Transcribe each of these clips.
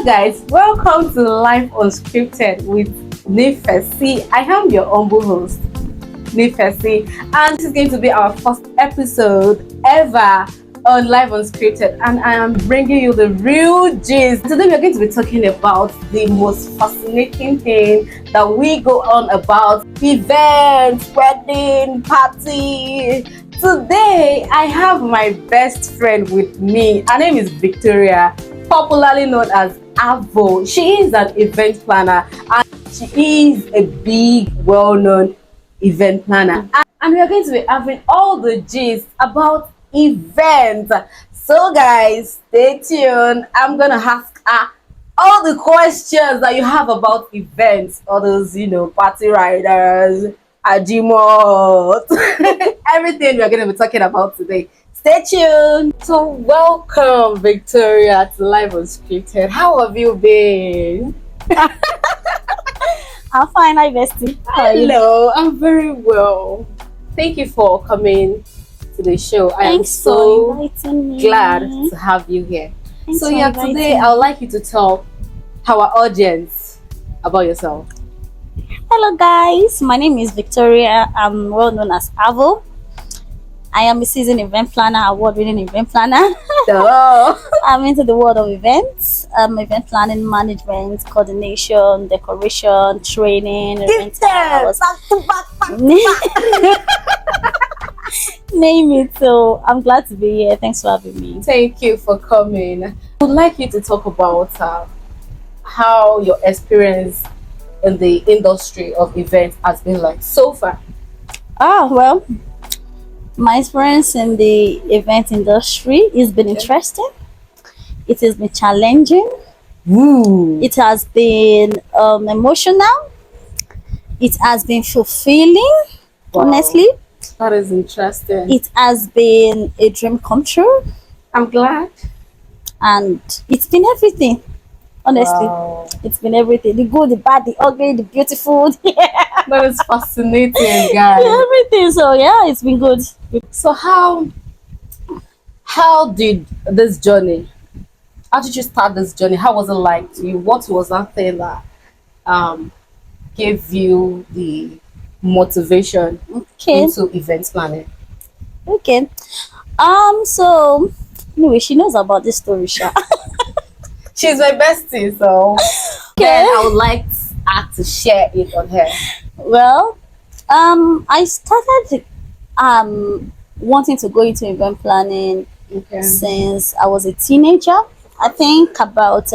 guys, welcome to Life Unscripted with Nifesi. I am your humble host, Nifesi, and this is going to be our first episode ever on Life Unscripted, and I am bringing you the real gist. Today we are going to be talking about the most fascinating thing that we go on about: events, wedding, party. Today I have my best friend with me. Her name is Victoria, popularly known as Avo. She is an event planner and she is a big, well-known event planner. And we are going to be having all the gist about events. So guys, stay tuned. I'm gonna ask her all the questions that you have about events, all those, party riders, Ajimot, everything we're gonna be talking about today. Stay tuned. So welcome, Victoria, to Live Unscripted. How have you been? I'm fine, hi bestie. Hello, I'm very well. Thank you for coming to the show. I am Thanks so for inviting me. glad to have you here. Thanks So for yeah, inviting today me. I would like you to tell our audience about yourself. Hello guys, my name is Victoria. I'm well known as Avo. I am a seasoned event planner, award-winning event planner. So, I'm into the world of events, event planning, management, coordination, decoration, training, event hours. Name it. So I'm glad to be here. Thanks for having me. thank you for coming. I would like you to talk about how your experience in the industry of events has been like so far. Well, my experience in the event industry has been interesting. It has been challenging. Woo! It has been emotional. It has been fulfilling. Wow. Honestly, That is interesting. it has been a dream come true, I'm glad. and it's been everything. Honestly, Wow. it's been everything: the good, the bad, the ugly, the beautiful. That is fascinating, guys. Everything. So yeah, it's been good. So how did this journey? How did you start this journey? How was it like to you? What was that thing that gave you the motivation Okay. into event planning? Okay. So anyway, she knows about this story, Sha. She's my bestie, so then I would like her to share it on her. Well, I started wanting to go into event planning Okay. since I was a teenager. I think about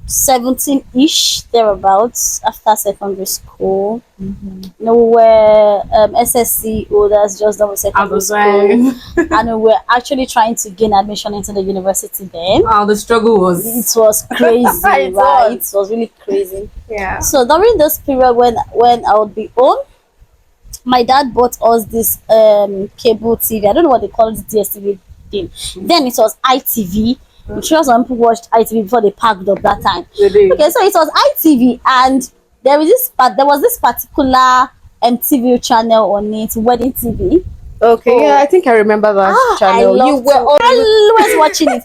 17-ish thereabouts, after secondary school. Mm-hmm. You know, we were SSC holders, just done with secondary school, and we were actually trying to gain admission into the university then. Wow, the struggle was. It was crazy, It right? was. It was really crazy. Yeah. So during this period when I would be home, my dad bought us this cable TV. I don't know what they call it, DSTV thing. Then it was ITV. I'm sure some people watched ITV before they packed up that time. Really? Okay, so it was ITV, and there was this particular TV channel on it, Wedding TV. Okay, yeah, I think I remember that channel. I You loved were always watching it.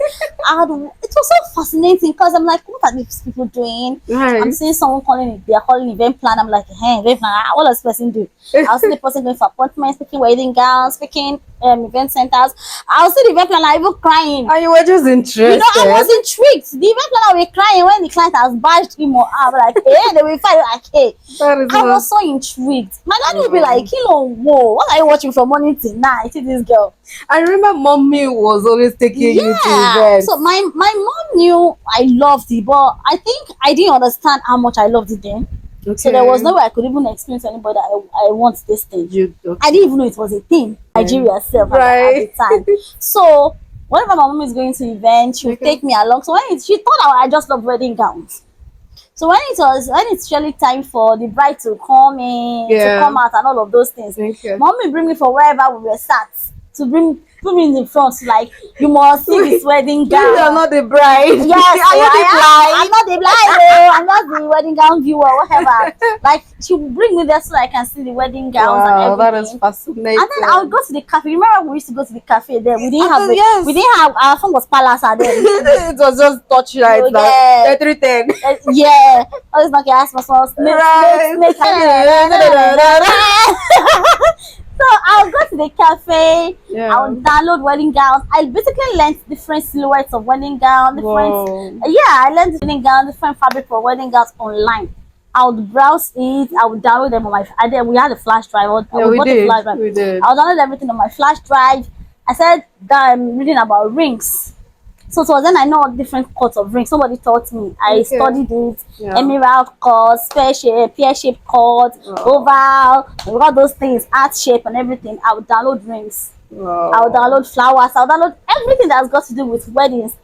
And it was so fascinating because I'm like, what are these people doing? right. I'm seeing someone calling it, they're calling event plan. I'm like, hey, event plan, what does this person do? I'll see the person going for appointments, picking wedding gowns, picking event centers. I'll see the event planner even crying. And you were just interested. I was intrigued. The event planner will be crying when the client has badged him or her. Like, hey, they will fight like, hey. That is I was so intrigued. My dad would be like, whoa, what are you watching from morning till night? See this girl. I remember mommy was always taking you to events. So my mom knew I loved it, but I think I didn't understand how much I loved it then. Okay. So there was no way I could even explain to anybody that I want this thing. Okay. I didn't even know it was a thing. Nigeria itself Right. at the time. So whenever my mom is going to events, she would take me along. So she thought I just love wedding gowns. So when it's really time for the bride to come in, to come out and all of those things, Thank you. mommy bring me for wherever we were sat. to put me in the front, like, you must see this wedding gown. You are not the bride. Yes, Are you the bride? I'm not the bride. Oh, I'm not the wedding gown viewer, whatever. Like, she will bring me there so I can see the wedding gowns and Wow, everything. that is fascinating. And then I would go to the cafe. Remember when we used to go to the cafe there? We didn't have Yes. we didn't have our phone was Palace then. It was just touchlight. Oh, yeah. Everything. Yeah. I was like, ask myself, Right. So I'll go to the cafe. Yeah. I'll download wedding gowns. I basically learned different silhouettes of wedding gowns. Wow. I learned wedding gowns, different fabric for wedding gowns online. I would browse it. I would download them on my. We had a flash drive. We bought a did. flash drive. We did. I would download everything on my flash drive. I said that I'm reading about rings. So it was then I know different cuts of rings. Somebody taught me. I studied it. Yeah. Emerald cut, square shape, pear shape cut, oval, all those things, art shape and everything. I would download rings. Wow. I would download flowers. I would download everything that's got to do with weddings,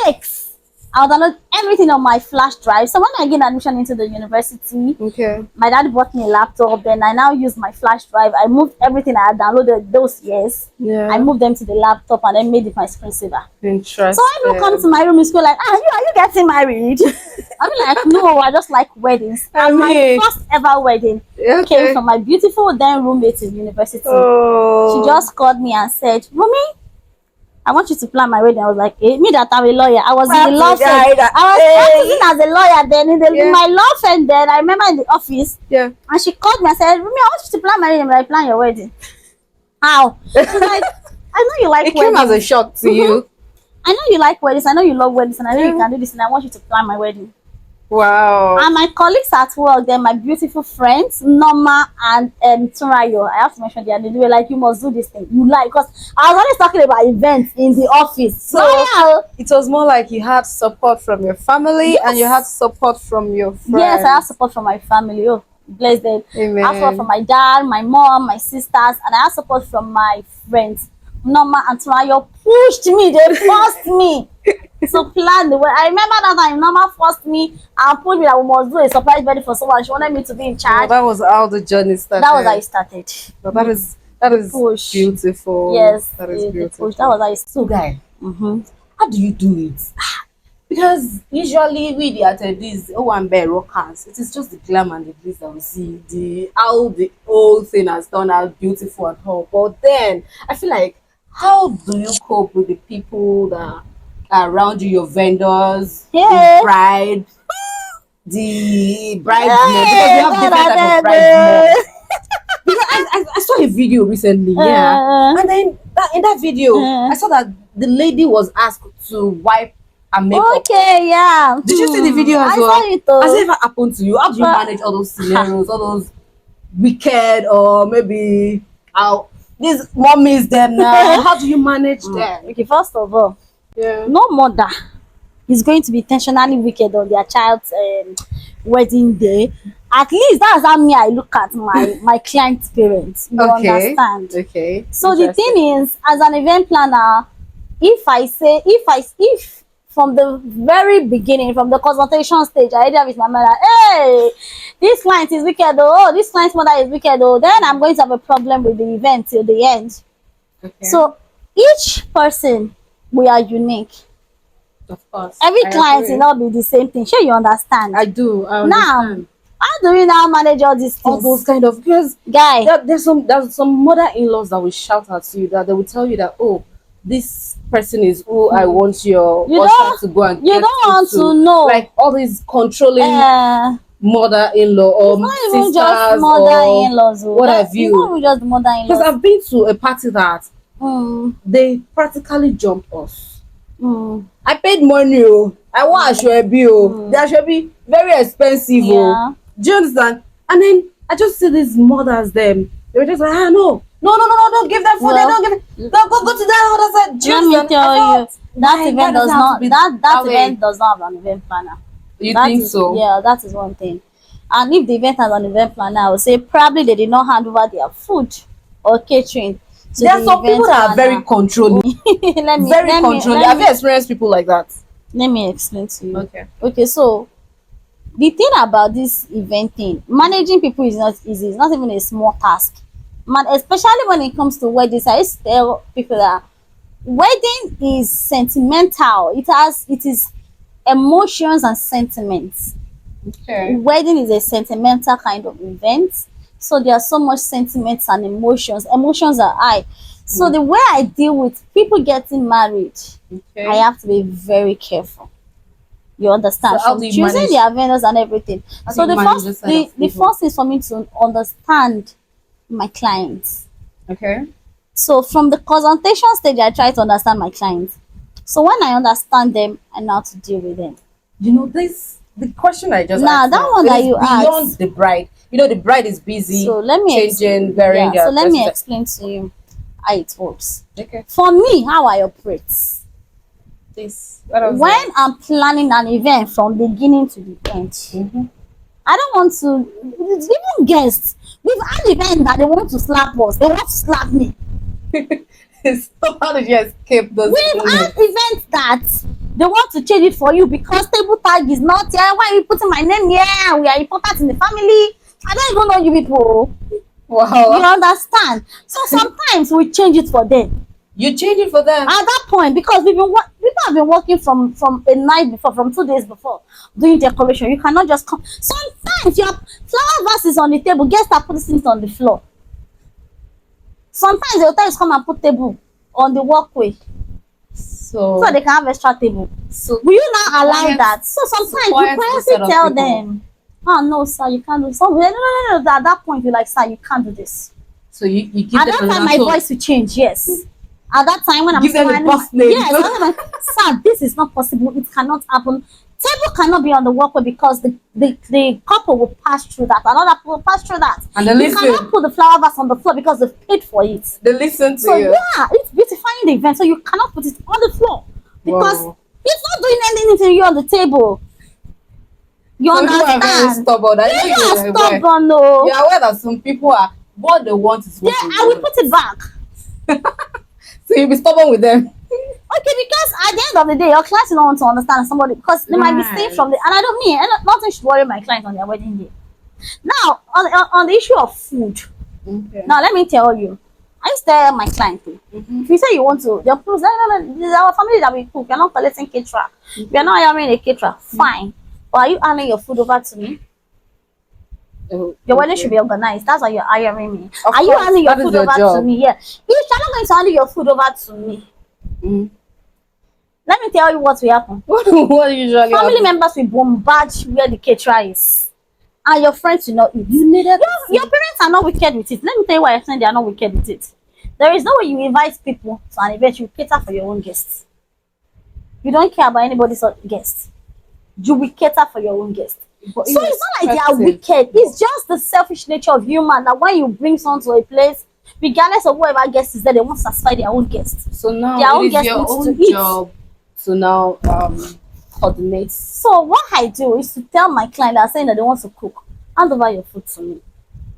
cakes. I would download everything on my flash drive. So when I get admission into the university, Okay. my dad bought me a laptop. Then I now use my flash drive. I moved everything I had downloaded those years. Yeah. I moved them to the laptop and then made it my screensaver. Interesting. So when people come to my room in school, like, are you getting married? I'm like, no, I just like weddings. And my first ever wedding came from my beautiful then roommate in university. Oh. She just called me and said, Rumi, I want you to plan my wedding. I was like, me that I'm a lawyer. I was in the law firm. I was practicing as a lawyer then in my law firm then. I remember in the office. Yeah. And she called me and said, Rumi, I want you to plan my wedding. I'm like, plan your wedding. How? She's like, I know you like It weddings. came as a shock to you. I know you like weddings. I know you love weddings, and I know you can do this. And I want you to plan my wedding. Wow. And my colleagues at work, then my beautiful friends, Norma and Turayo, I have to mention their name. They were like, you must do this thing. You like, because I was always talking about events in the office. So it was more like you had support from your family and you had support from your friends. Yes, I have support from my family. Oh, bless them. Amen. I have support from my dad, my mom, my sisters, and I have support from my friends. Norma and Turayo pushed me. They forced me to plan the way. I remember that time Norma forced me and told me that we must do a surprise wedding for someone. She wanted me to be in charge. That was how the journey started. That was how it started. But that is Push. beautiful. Yes, that is beautiful. push. That was how it So, guy, Mm-hmm. how do you do it? Because usually we the attendees, and bear rockers, it is just the glam and the bliss that we see, how the whole thing has turned out beautiful and all. But then I feel like, how do you cope with the people that are around you, your vendors, Yeah. the bride, the bridesmaid, because you have different type of bridesmaids. Because I saw a video recently, and then in that video, I saw that the lady was asked to wipe her makeup. Okay, yeah. Did you see the video as I well? saw it though. Has it ever happened to you? How do you manage all those scenarios, all those wicked, or maybe how these mommies them now? How do you manage them? Okay, first of all, Yeah. no mother is going to be intentionally wicked on their child's wedding day. At least that's how me I look at my client's parents. You understand? Okay. So the thing is, as an event planner, if from the very beginning, from the consultation stage, I already have with my mother, hey, this client is wicked, oh, this client's mother is wicked, oh, then I'm going to have a problem with the event till the end. Okay. So each person, we are unique. Of course. Every I client agree. will not be the same thing. Sure, you understand? I do. I Now, understand. how do we now manage all these All things? those kind of, because Guy, there's some mother-in-laws that will shout at you, that they will tell you that, oh, this person is who I want your You usher don't- to go and you get don't want to. to know. Like all these controlling mother-in-law or not sisters even just or mother-in-laws. what have you. It's not even just the because mother-in-laws. I've been to a party that Mm, they practically jumped us. mm, I paid money. Oh, I want Ashwebi. Oh, the Ashwebi very expensive. yeah. Oh, do you understand? And then I just see these mothers. Them they were just like, no, don't give them food. Well, Don't give it. Go to that other side. Do you Let me understand? tell I you, thought, that why event does does it have to not be that that way? event does not have an event planner. You That think is- so? Yeah, that is one thing. And if the event has an event planner, I would say probably they did not hand over their food or catering to There are the some people event that are very planner. controlling. let me Very let me, controlling. let Have me, you experienced people like that? let me explain to you. Okay. Okay, so the thing about this event thing, managing people is not easy. It's not even a small task. Man, especially when it comes to weddings, I used to tell people that wedding is sentimental. It is emotions and sentiments. Okay. Wedding is a sentimental kind of event. So there are so much sentiments and emotions. Emotions are high. So the way I deal with people getting married, Okay. I have to be very careful. You understand? So how So do you choosing manage- their vendors and everything. How So do you the manage first this side of the people? first thing is for me to understand my clients. Okay. So from the consultation stage, I try to understand my clients. So when I understand them, I know how to deal with them. You know, this the question I just Now asked that now, one it that is you beyond asked. the bride. You know, the bride is busy So let me changing, wearing so their let me dresses. explain to you how it works. Okay. For me, how I operate. This. What else? When I'm planning an event from beginning to the end, Mm-hmm. I don't want to even guests. We've had events that they want to slap us, they want to slap me. So how did you escape those We've had moments? events that they want to change it for you because table tag is not here. Why are you putting my name here? We are important in the family. I don't even know you people. You Wow. understand? So sometimes we change it for them. You change it for them. At that point, because people have been working from a night before, from 2 days before, doing decoration. You cannot just come. Sometimes your flower vase is on the table. Guests are putting things on the floor. Sometimes they'll tell you to come and put table on the walkway So, so they can have extra table. so Will you not allow clients- that? So sometimes you clients quietly this set of tell people. them, "Oh no, sir, you can't do this." So no. At that point, you're like, "Sir, you can't do this." so you give At them that time, an my answer. voice will change. Yes. At that time, when I'm Give them the saying, boss name. yes, I'm like, "Sir, this is not possible. It cannot happen. Table cannot be on the walkway because the couple will pass through that. Another people will pass through that. And they You listen. cannot put the flower vase on the floor because they've paid for it. They listen to So you. yeah, it's beautifying the event. So you cannot put it on the floor because Wow. it's not doing anything to you on the table. You So you are very understand? stubborn. I know Yeah, you you are are aware. stubborn, no. You are aware that some people are what they want is what Yeah, they I will want. put it back. So you'll be stubborn with them. Okay, because at the end of the day, your clients don't want to understand somebody because they might be staying Right. from the and I don't mean nothing should worry my clients on their wedding day. Now, on the issue of food, Okay. now let me tell you, I used to tell my client, Mm-hmm. if you say you want to, they'll put, no, this is our family that we cook. You're not collecting caterer. You're not hiring a caterer. Fine. But are you handing your food over to me? Oh, Your wedding okay. should be organized. That's why you're hiring me. Of Are you course, handing your that is food your over to job. me? Yeah. If you're not going to hand your food over to me, Mm. let me tell you what will happen. What usually Family happens? members will bombard where the caterer is. And your friends will not eat. You needed Your parents are not wicked with it. Let me tell you why I'm saying they are not wicked with it. There is no way you invite people to an event, you cater for your own guests. You don't care about anybody's guests. You will cater for your own guests. But So it's not like they are irrespective. wicked. It's just the selfish nature of human that when you bring someone to a place, regardless of whatever guest is there, they want to satisfy their own guests. So now Their own it is guests your need to own eat. job to now coordinate. So what I do is to tell my client that are saying that they want to cook, hand over your food to me.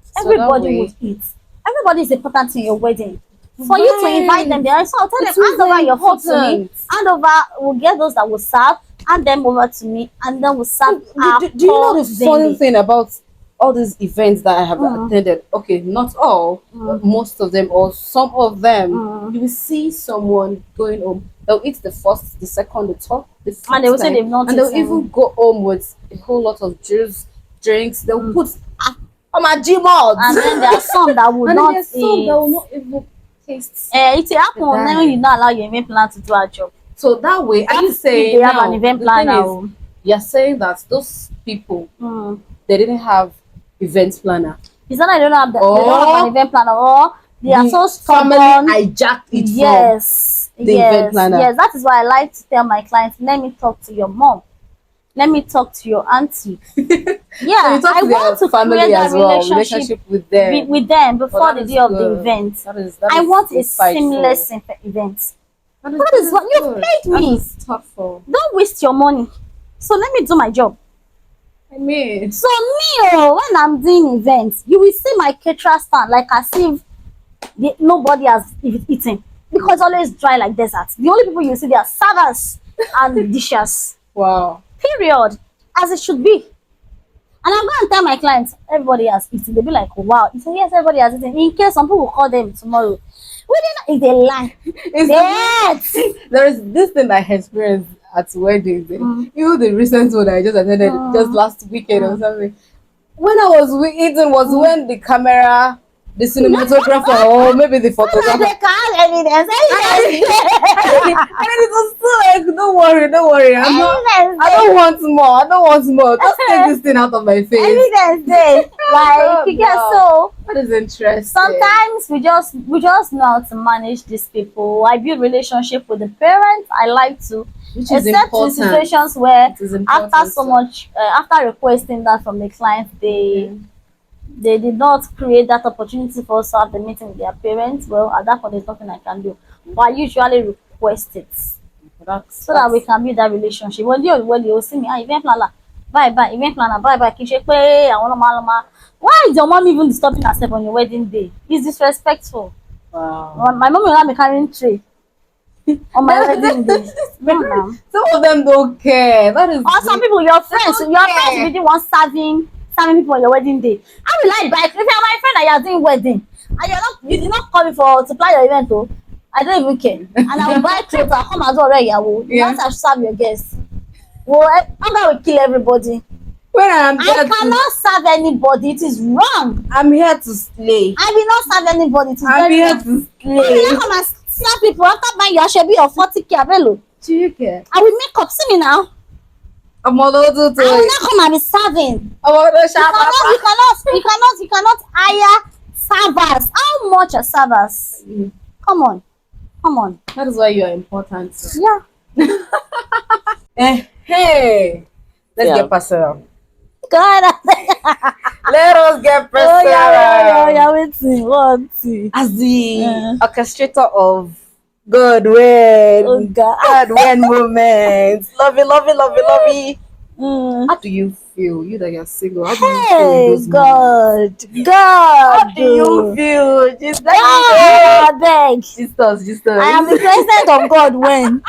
So that Everybody way- would eat. Everybody is important in your wedding. For you to invite them there, so I'll tell It's them, hand really over your food to me. important. Hand over, we'll get those that will serve, hand them over to me, and then we'll serve. Do you know the funny thing about all these events that I have Mm. attended? Okay, not all, but most of them or some of them. You will see someone going home. They'll eat the first, the second, the third, the fifth And they will say time, they've not and they'll eaten. even go home with a whole lot of juice, drinks. They'll put my Gmod. And then there are some that will And then not there's some eat. that will not even taste. It will happen They die. when you don't allow your event plan to do a job. So that way, are you If saying they have now, an event the plan thing is, now. you're saying that those people they didn't have event planner. It's not like they don't have, they don't have an event planner, or they are so family stubborn. hijacked it Yes, the yes, event planner. yes. That is why I like to tell my clients, let me talk to your mom. Let me talk to your auntie. from. Yeah, So you talk I to want their to family create that as well, relationship with them. with them before that the is day of the good. event. That I is want a insightful. seamless event. That is what you've good. paid me. That is thoughtful. Don't waste your money. So let me do my job. I mean, So me, when I'm doing events, you will see my caterer stand like as if nobody has eaten, because it's always dry like desert. The only people you see there are servers and dishes. wow. Period. As it should be. And I'm going to tell my clients, everybody has eaten. They'll be like, wow. He said, yes, everybody has eaten. In case some people will call them tomorrow. We didn't know it's a lie. It's Yes. there is this thing I experienced at weddings. Even the recent one I just attended just last weekend or something. When I was eating was when the camera, the cinematographer, or maybe the They photographer. can't evidence. And it was still like, don't worry. I don't want more. Just take this thing out of my face. Evidence day. Like you get so That is interesting. sometimes we just know how to manage these people. I build relationship with the parents. I like to, Which is except in important. situations where It is important, after so much after requesting that from the client, they did not create that opportunity for us to have the meeting with their parents. Well, at that point there's nothing I can do, but I usually request it so that we can build that relationship. When you see me, event planner, bye, event planner, bye. Kì í ṣe pé àwọn ọlọ́mọ why is your mom even disturbing herself on your wedding day? It's disrespectful. Wow. My mom will not be carrying tray on my wedding day. No, ma'am. Some of them don't care. That is. Or some people, your friends will be the ones serving people on your wedding day. I will like buy. If you're my friend and you're doing wedding and you did not call me to plan your event, oh, I don't even care. And I will buy clothes. I'll come as well, right? You want to serve your guests. Well, hunger will kill everybody. When I cannot serve anybody. It is wrong. I'm here to slay. I will not serve anybody. It is I'm very here wrong. to You will slay. not come and serve people after buying your Ashebi or 40K Abelo. Do you care? I will make up. See me now. I'm all over I will not come and be serving. You cannot hire servers. How much are servers? Come on. That is why you are important. Yeah. Hey, let's Yeah. get personal. God. Let us get personal. Yeah, waiting. One, two. As the Yeah. orchestrator of God when, Oh, God. God when moments, lovey. Mm. How do you feel? You that you're single. How do you feel in Hey, those moments? God. How do you feel? Just like I beg. just us. I am the president of God when.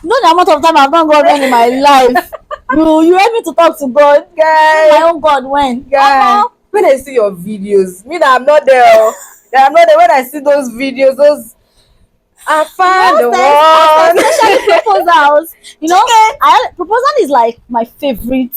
You know the amount of time I've done God when in my life. You help me to talk to God. guys. My own God when. Guy, when I see your videos, me that I'm not there. I'm not there. When I see those videos, I found the one. Especially proposals. You know, proposal is like my favorite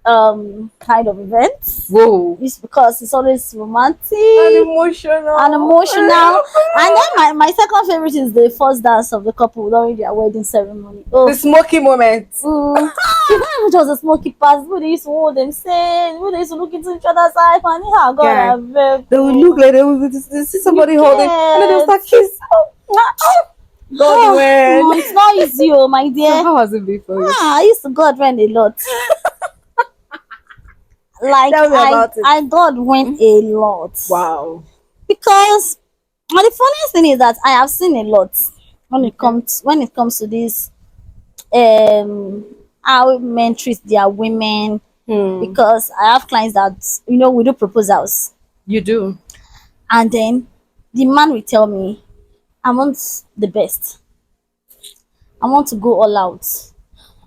kind of event. Whoa. It's because it's always romantic And emotional. And then my second favorite is the first dance of the couple during their wedding ceremony. Oh, The smoky moment. it's not even just a smoky pass. When they used to hold them, say, when they used to look into each other's eyes, and God, Yeah. I beg. They will look like they will see somebody holding, and then they'll start kissing. God when. No, it's not easy, oh my dear. So how has it been for you? I used to God win a lot. Like Tell me about it. I God win a lot. Wow. Because and the funniest thing is that I have seen a lot when it comes to this how men treat their women. Because I have clients that we do proposals You do. and then the man will tell me I want the best. I want to go all out.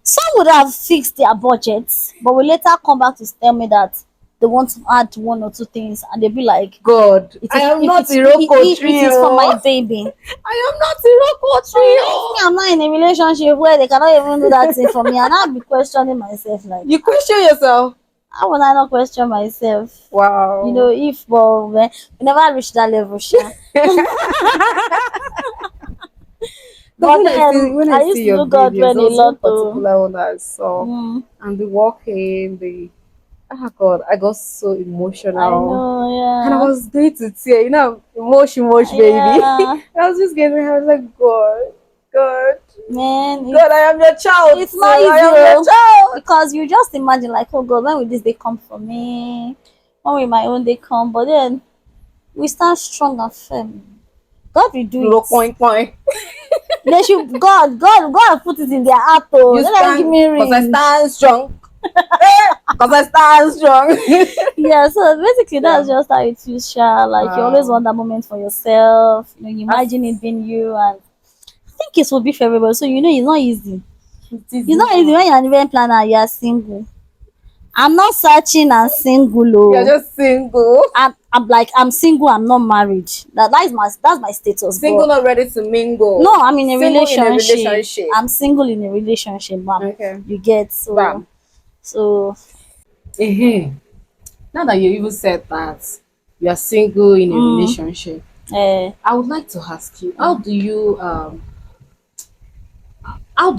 Some would have fixed their budgets, but will later come back to tell me that they want to add one or two things, and they'll be like, God, "It is, I am if not it's- Iroko it is for my baby." I am not Iroko trio. I'm not in a relationship where they cannot even do that thing for me, and I'll be questioning myself like, You question yourself. how would I not question myself? Wow. If we never reach that level, sure. But when I I used see to your do God videos, when there a was one lot though. particular one that I saw, and the walking, God, I got so emotional. I know, yeah. And I was going to tear, emotion, baby. Yeah. I was just getting, I was like, God, Man, God, I am your child. it's not I am easy, your child. because you just imagine like, oh God, when will this day come for me? When will my own day come? But then we stand strong and firm. God will do Little it. point. They should God put it in their heart. Oh, You don't let them give me because I ring. stand strong. Because I stand strong. Yeah, so basically that's just how it feels, Sha. Like you always Wow. want that moment for yourself. You imagine it being you, and I think it will be for everybody. So it's not easy. It's not easy when you're an event planner and you're single. I'm not searching and single. You're Oh. just single. I'm single. I'm not married. That's my status. Single, But not ready to mingle. no, I'm in a Single in a relationship. relationship. I'm single in a relationship, ma'am. Okay. You get so Bam. so. Now that you even said that you are single in a Mm, relationship, eh, I would like to ask you, how do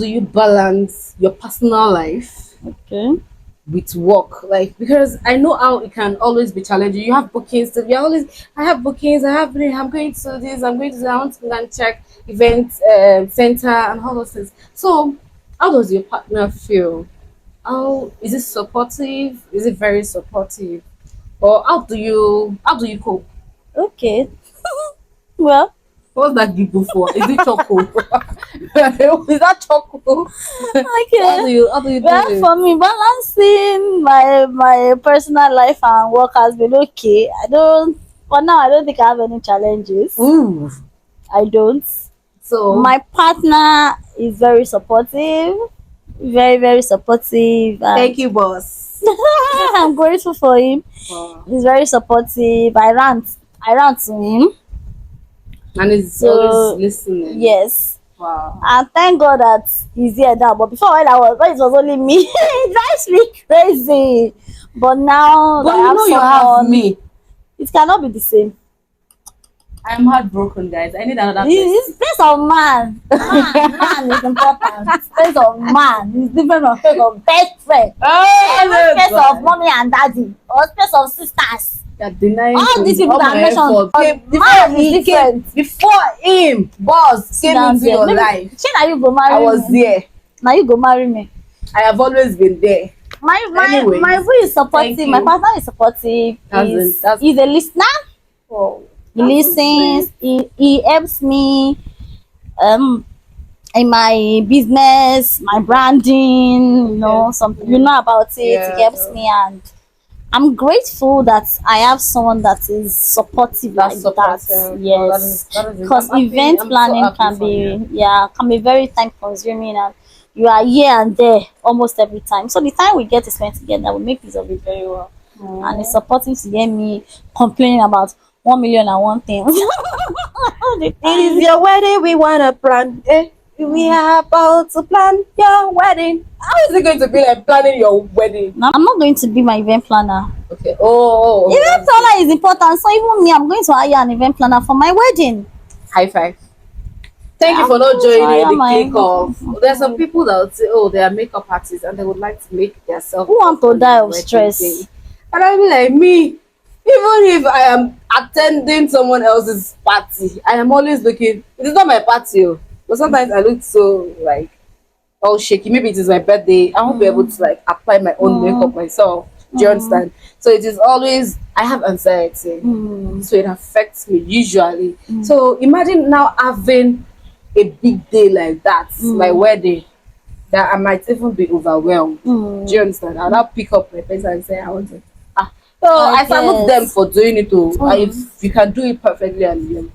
you balance your personal life okay. with work? Like, because I know how it can always be challenging. You have bookings, you're always, I have bookings, I'm going to this, I'm going to that, I want to go and check event center and all those things. So how does your partner feel? How is it supportive? Is it very supportive? Or how do you cope? Okay. Well, What's that giggle for? Is it choco? Is that choco? okay. How do you do Well, it? for me, balancing my personal life and work has been okay. For now, I don't think I have any challenges. Ooh. I don't. So My partner is very supportive, very, very supportive, and thank you, boss. I'm grateful for him. Wow. He's very supportive. I rant to him. And he's always So listening. yes, Wow. and thank God that he's here now. But before, when it was only me, it drives me crazy. But now that But I have you have someone, me. it cannot be the same. I'm heartbroken, guys. I need another person. It's space of man. Man is important. Space of man is different from space of best friend. Even Oh, space God. of mommy and daddy or space of sisters. You're denying All these people all that my mentioned, effort. man is different. Before him, boss came Down into there. your Maybe- life. Shey na you go marry I was me. there. Now you go marry me. I have always been there. Anyways, My boy is supportive. thank My you. partner is supportive. He's a listener. Oh, He listens. He helps me um in my business, my branding. Something about it. yeah. He helps me, and I'm grateful that I have someone that is supportive That's like that. supportive. Yes, That is because I'm happy. event I'm so planning happy can for you. be can be very time consuming, and you are here and there almost every time. So the time we get to spend together, we make use of it very well. And it's supporting to get me complaining about 1,000,001 things. All the It time. is your wedding we wanna plan. We are about to plan your wedding. How is it going to be like planning your wedding? Now, I'm not going to be my event planner. Okay. Oh. Event planner is important. So even me, I'm going to hire an event planner for my wedding. High five. Thank you I'm for not going to hire joining the my kickoff. There's some people that would say, oh, they are makeup artists and they would like to make themselves. Who want to on die their of wedding stress? day. And I'll be like, me, even if I am attending someone else's party, I am always looking. It is not my party, oh, but sometimes I look so like all shaky. Maybe it is my birthday. I won't be able to like apply my own makeup myself. Do you understand? So it is always I have anxiety, so it affects me usually. So imagine now having a big day like that, my wedding, that I might even be overwhelmed. Do you understand? I'll now pick up my pencil and say I want to. So I salute them for doing it too. If you can do it perfectly and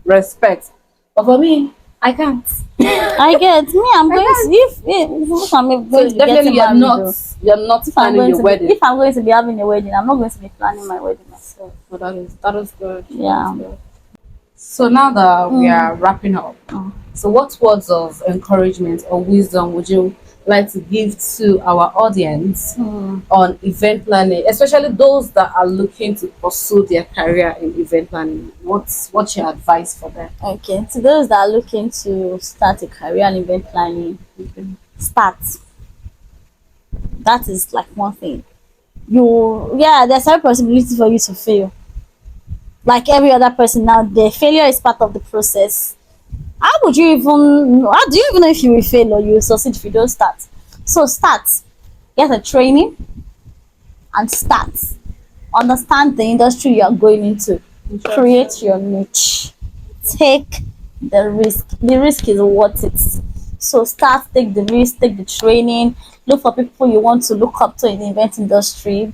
respect, but for me, I can't. I get me. I'm going to if I'm going So to be definitely getting you're married. not Though. you're not If I'm planning going your to wedding. if I'm going to be having a wedding, I'm not going to be planning my wedding myself. But that is good. Yeah. That is good. So now that we are wrapping up, so what words of encouragement or wisdom would you like to give to our audience on event planning, especially those that are looking to pursue their career in event planning? What's your advice for them? Okay. To those that are looking to start a career in event planning, start. That is like one thing. There's every possibility for you to fail. Like every other person out there, failure is part of the process. How do you even know if you will fail or you will succeed if you don't start? So start. Get a training and start. Understand the industry you are going into. Create your niche. Take the risk. The risk is worth it. So start, take the risk, take the training, look for people you want to look up to in the event industry.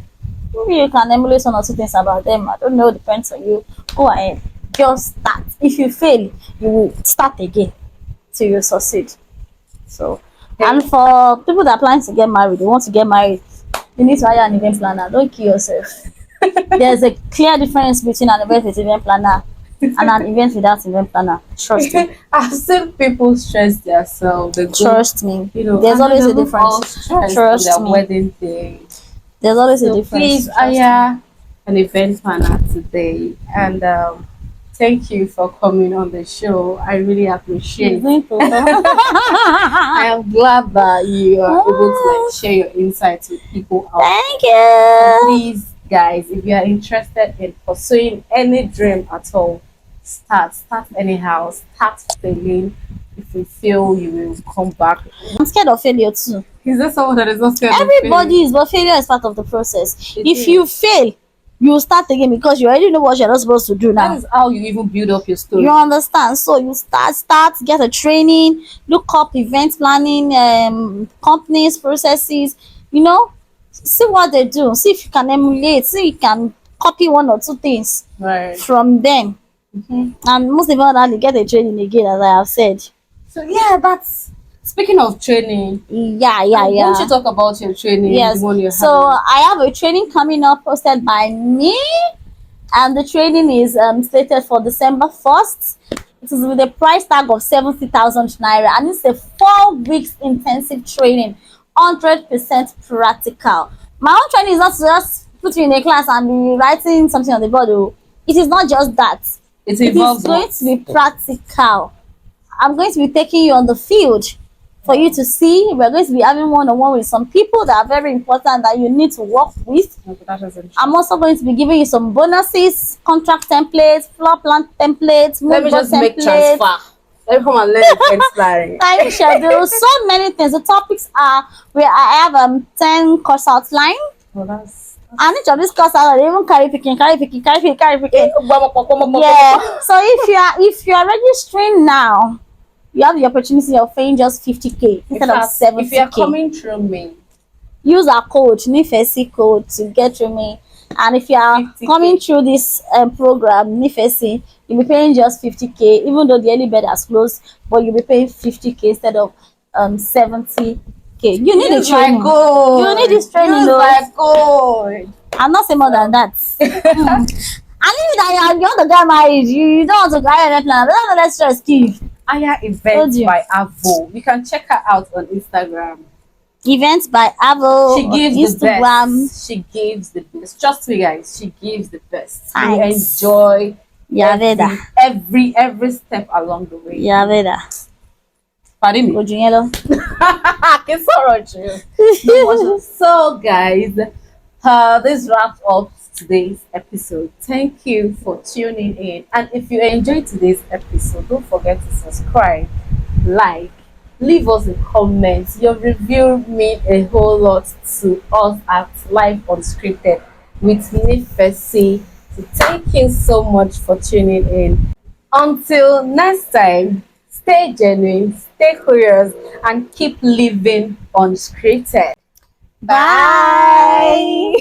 Maybe you can emulate one or two things about them. I don't know, depends on you. Go ahead. Just start. If you fail, you will start again till you succeed. So and for people that are planning to get married, they want to get married You need to hire an event planner. Don't kill yourself. There's a clear difference between an event with event planner and an event without event planner. Trust me. I've seen people stress themselves. They go, Trust me. you know, There's and always they a look all difference. stressed Trust on their me. wedding day. There's always a So difference. please Trust me. hire an event planner today, and thank you for coming on the show. I really appreciate it. I am glad that you are able to like share your insights with people out there. Thank you. Please, guys, if you are interested in pursuing any dream at all, start anyhow, start failing. If you fail, you will come back. I'm scared of failure too. Is there someone that is not scared of Everybody is, but failure is part of the process. It If is. you fail, you start again because you already know what you're not supposed to do That now. is how you even build up your story. You understand? So you start, get a training, look up event planning, companies, processes, you know, see what they do, see if you can emulate, see if you can copy one or two things Right. from them. And most importantly, get a training again, as I have said. So yeah, that's speaking of training. Yeah. Won't you talk about your training? Yes. The one you're So having? I have a training coming up hosted by me, and the training is slated for December 1st. It is with a price tag of 70,000 naira, and it's a 4 weeks intensive training, 100% practical. My own training is not to just put you in a class and be writing something on the board. Oh. It is not just that. It It involves is going to be practical. I'm going to be taking you on the field for you to see. We're going to be having one-on-one with some people that are very important that you need to work with. I'm also going to be giving you some bonuses, contract templates, floor plan templates, Let me mood board just make templates, transfer. Let me come and learn event planning. time schedule, so many things. The topics are where I have 10 course outline. Oh, that's And each of these course outline, they even carry picking. Yeah. So if you are registering now, you have the opportunity of paying just 50k instead of 70k. If you are coming through me, Use our code Nifesi code to get through me. And if you are 50K. coming through this program Nifesi, you'll be paying just 50k, even though the early bed has closed, but you'll be paying 50k instead of 70k. You need the training. You need this training, though. Like gold. I'm not saying more than that. And even that you want to get married, you don't want to get an plan. But let's stress, Steve. Aya Told Events you. by Avo. You can check her out on Instagram. Events by Avo She on gives the Instagram. best. She gives the best. Trust me, guys. She gives the best. You Thanks. enjoy Yaveda. every step along the way. Yaveda. Pardon me. Ojunyelo. It's so So, guys, this wraps up today's episode. Thank you for tuning in. And if you enjoyed today's episode, don't forget to subscribe, like, leave us a comment. Your review means a whole lot to us at Life Unscripted with Nifesi. So thank you so much for tuning in. Until next time, stay genuine, stay curious, and keep living unscripted. Bye.